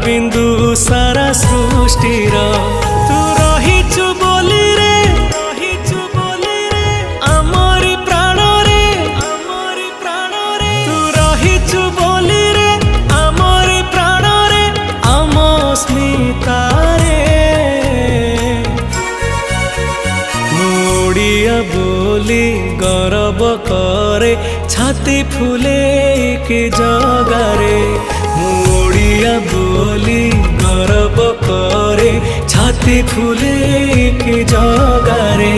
बिंदु सारा सृष्टिर तू रहिचु बोली रे आमरी प्राण रे तू रहिचु बोली रे आमरी प्राण रे आम स्मिता रे ओडिया बोली गौरव करे छाती फुले के जगारे ओडिया बोली गौरव करे छाती फुले के जगारे।